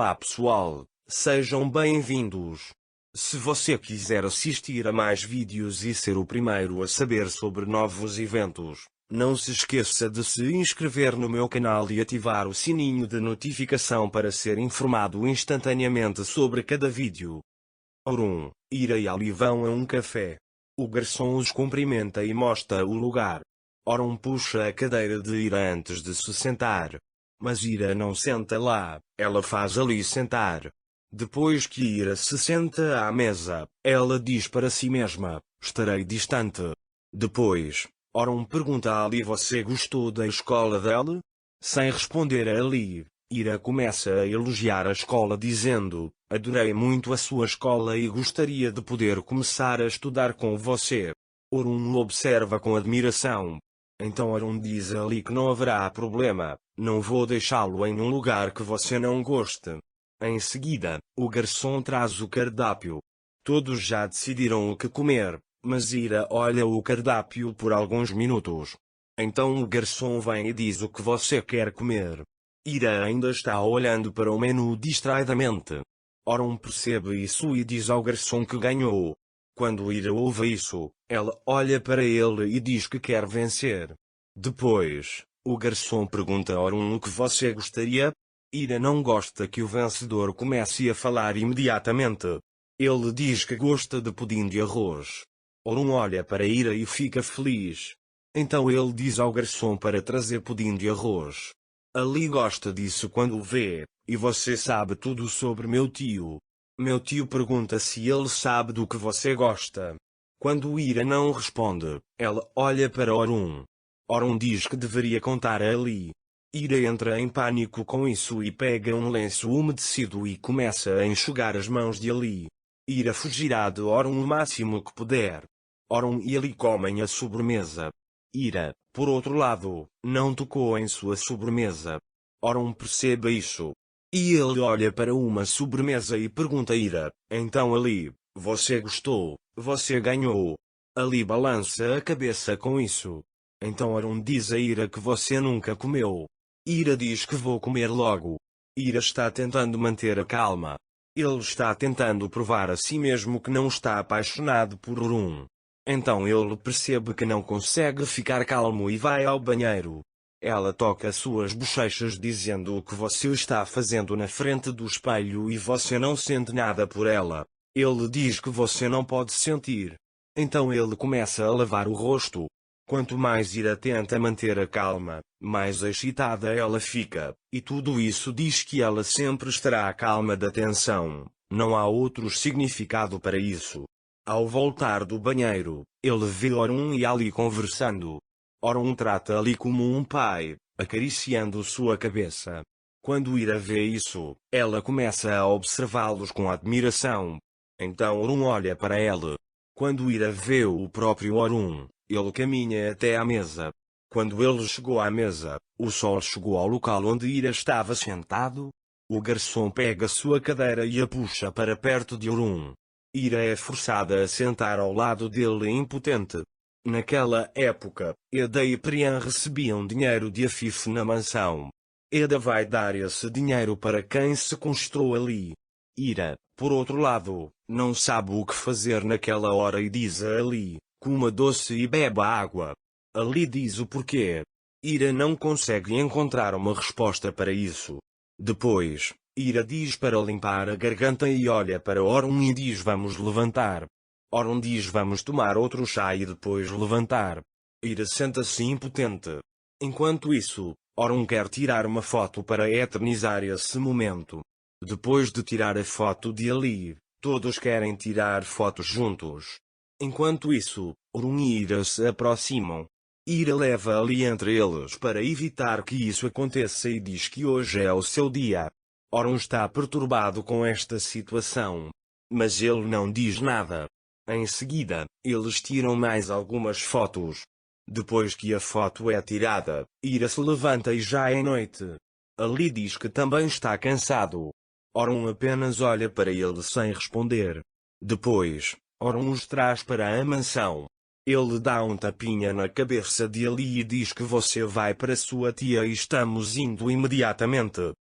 Olá pessoal, sejam bem-vindos. Se você quiser assistir a mais vídeos e ser o primeiro a saber sobre novos eventos, não se esqueça de se inscrever no meu canal e ativar o sininho de notificação para ser informado instantaneamente sobre cada vídeo. Orun, Ira e Ali vão a um café. O garçom os cumprimenta e mostra o lugar. Orun puxa a cadeira de Ira antes de se sentar. Mas Ira não senta lá, ela faz Ali sentar. Depois que Ira se senta à mesa, ela diz para si mesma, estarei distante. Depois, Orun pergunta a Ali: você gostou da escola dela? Sem responder a Ali, Ira começa a elogiar a escola dizendo, adorei muito a sua escola e gostaria de poder começar a estudar com você. Orun observa com admiração. Então Orun diz a Ali que não haverá problema, não vou deixá-lo em um lugar que você não goste. Em seguida, o garçom traz o cardápio. Todos já decidiram o que comer, mas Ira olha o cardápio por alguns minutos. Então o garçom vem e diz o que você quer comer. Ira ainda está olhando para o menu distraidamente. Orun percebe isso e diz ao garçom que ganhou. Quando Ira ouve isso, ela olha para ele e diz que quer vencer. Depois, o garçom pergunta a Orun o que você gostaria. Ira não gosta que o vencedor comece a falar imediatamente. Ele diz que gosta de pudim de arroz. Orun olha para Ira e fica feliz. Então ele diz ao garçom para trazer pudim de arroz. Ali gosta disso quando o vê, e você sabe tudo sobre meu tio. Meu tio pergunta se ele sabe do que você gosta. Quando Ira não responde, ela olha para Orun. Orun diz que deveria contar a Ali. Ira entra em pânico com isso e pega um lenço umedecido e começa a enxugar as mãos de Ali. Ira fugirá de Orun o máximo que puder. Orun e Ali comem a sobremesa. Ira, por outro lado, não tocou em sua sobremesa. Orun percebe isso. E ele olha para uma sobremesa e pergunta a Ira, então Ali, você gostou, você ganhou. Ali balança a cabeça com isso. Então Orun diz a Ira que você nunca comeu. Ira diz que vou comer logo. Ira está tentando manter a calma. Ele está tentando provar a si mesmo que não está apaixonado por Orun. Então ele percebe que não consegue ficar calmo e vai ao banheiro. Ela toca suas bochechas dizendo o que você está fazendo na frente do espelho e você não sente nada por ela. Ele diz que você não pode sentir. Então ele começa a lavar o rosto. Quanto mais Ira tenta manter a calma, mais excitada ela fica, e tudo isso diz que ela sempre estará calma da tensão. Não há outro significado para isso. Ao voltar do banheiro, ele vê Orun e Ali conversando. Orun trata Ali como um pai, acariciando sua cabeça. Quando Ira vê isso, ela começa a observá-los com admiração. Então Orun olha para ela. Quando Ira vê o próprio Orun, ele caminha até à mesa. Quando ele chegou à mesa, o sol chegou ao local onde Ira estava sentado. O garçom pega sua cadeira e a puxa para perto de Orun. Ira é forçada a sentar ao lado dele impotente. Naquela época, Eda e Priyan recebiam dinheiro de Afif na mansão. Eda vai dar esse dinheiro para quem sequestrou Ali. Ira, por outro lado, não sabe o que fazer naquela hora e diz a Ali, coma doce e beba água. Ali diz o porquê. Ira não consegue encontrar uma resposta para isso. Depois, Ira diz para limpar a garganta e olha para Orun e diz vamos levantar. Orun diz vamos tomar outro chá e depois levantar. Ira senta-se impotente. Enquanto isso, Orun quer tirar uma foto para eternizar esse momento. Depois de tirar a foto de Ali, todos querem tirar fotos juntos. Enquanto isso, Orun e Ira se aproximam. Ira leva Ali entre eles para evitar que isso aconteça e diz que hoje é o seu dia. Orun está perturbado com esta situação. Mas ele não diz nada. Em seguida, eles tiram mais algumas fotos. Depois que a foto é tirada, Ira se levanta e já é noite. Ali diz que também está cansado. Orun apenas olha para ele sem responder. Depois, Orun os traz para a mansão. Ele dá um tapinha na cabeça de Ali e diz que você vai para sua tia e estamos indo imediatamente.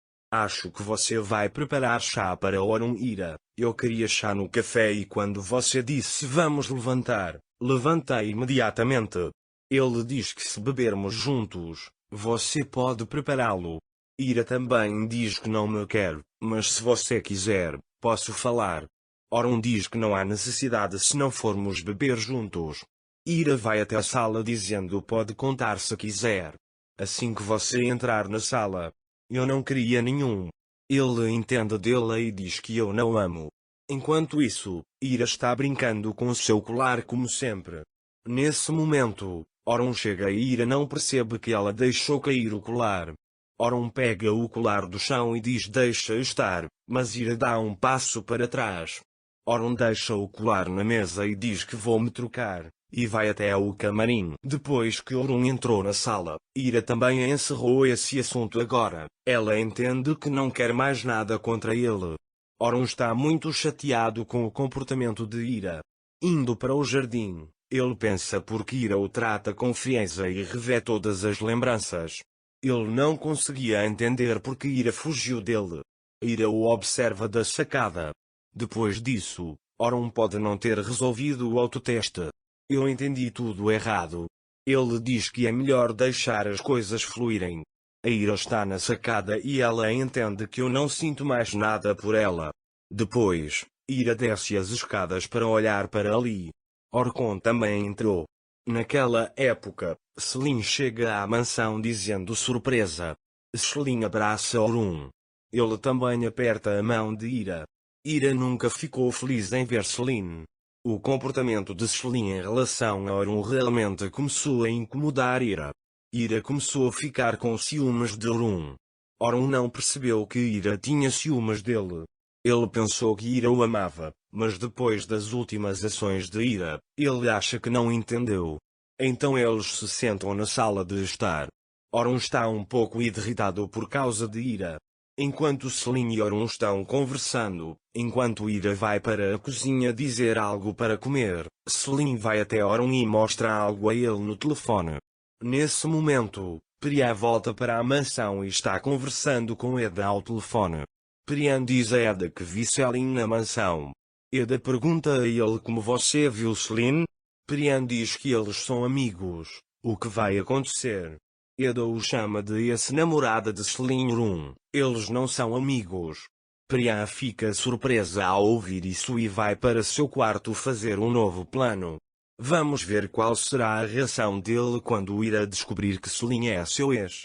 Acho que você vai preparar chá para Orun Ira. Eu queria chá no café e quando você disse vamos levantar, levantei imediatamente. Ele diz que se bebermos juntos, você pode prepará-lo. Ira também diz que não me quer, mas se você quiser, posso falar. Orun diz que não há necessidade se não formos beber juntos. Ira vai até a sala dizendo pode contar se quiser. Assim que você entrar na sala. Eu não queria nenhum. Ele entende dele e diz que eu não amo. Enquanto isso, Ira está brincando com seu colar como sempre. Nesse momento, Orun chega e Ira não percebe que ela deixou cair o colar. Orun pega o colar do chão e diz deixa estar, mas Ira dá um passo para trás. Orun deixa o colar na mesa e diz que vou me trocar, e vai até ao camarim. Depois que Orun entrou na sala, Ira também encerrou esse assunto agora. Ela entende que não quer mais nada contra ele. Orun está muito chateado com o comportamento de Ira. Indo para o jardim, ele pensa porque Ira o trata com frieza e revê todas as lembranças. Ele não conseguia entender porque Ira fugiu dele. Ira o observa da sacada. Depois disso, Orun pode não ter resolvido o autoteste. Eu entendi tudo errado. Ele diz que é melhor deixar as coisas fluírem. A Ira está na sacada e ela entende que eu não sinto mais nada por ela. Depois, Ira desce as escadas para olhar para ali. Orkun também entrou. Naquela época, Selin chega à mansão dizendo surpresa. Selin abraça Orun. Ele também aperta a mão de Ira. Ira nunca ficou feliz em ver Selin. O comportamento de Selin em relação a Orun realmente começou a incomodar Ira. Ira começou a ficar com ciúmes de Orun. Orun não percebeu que Ira tinha ciúmes dele. Ele pensou que Ira o amava, mas depois das últimas ações de Ira, ele acha que não entendeu. Então eles se sentam na sala de estar. Orun está um pouco irritado por causa de Ira. Enquanto Selin e Orun estão conversando, enquanto Ira vai para a cozinha dizer algo para comer, Selin vai até Orun e mostra algo a ele no telefone. Nesse momento, Priya volta para a mansão e está conversando com Eda ao telefone. Priya diz a Eda que viu Selin na mansão. Eda pergunta a ele como você viu Selin? Priya diz que eles são amigos. O que vai acontecer? Eda o chama de ex-namorada de Selin Orun. Eles não são amigos. Priya fica surpresa ao ouvir isso e vai para seu quarto fazer um novo plano. Vamos ver qual será a reação dele quando irá descobrir que Selin é seu ex.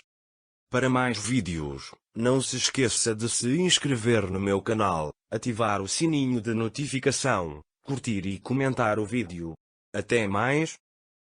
Para mais vídeos, não se esqueça de se inscrever no meu canal, ativar o sininho de notificação, curtir e comentar o vídeo. Até mais.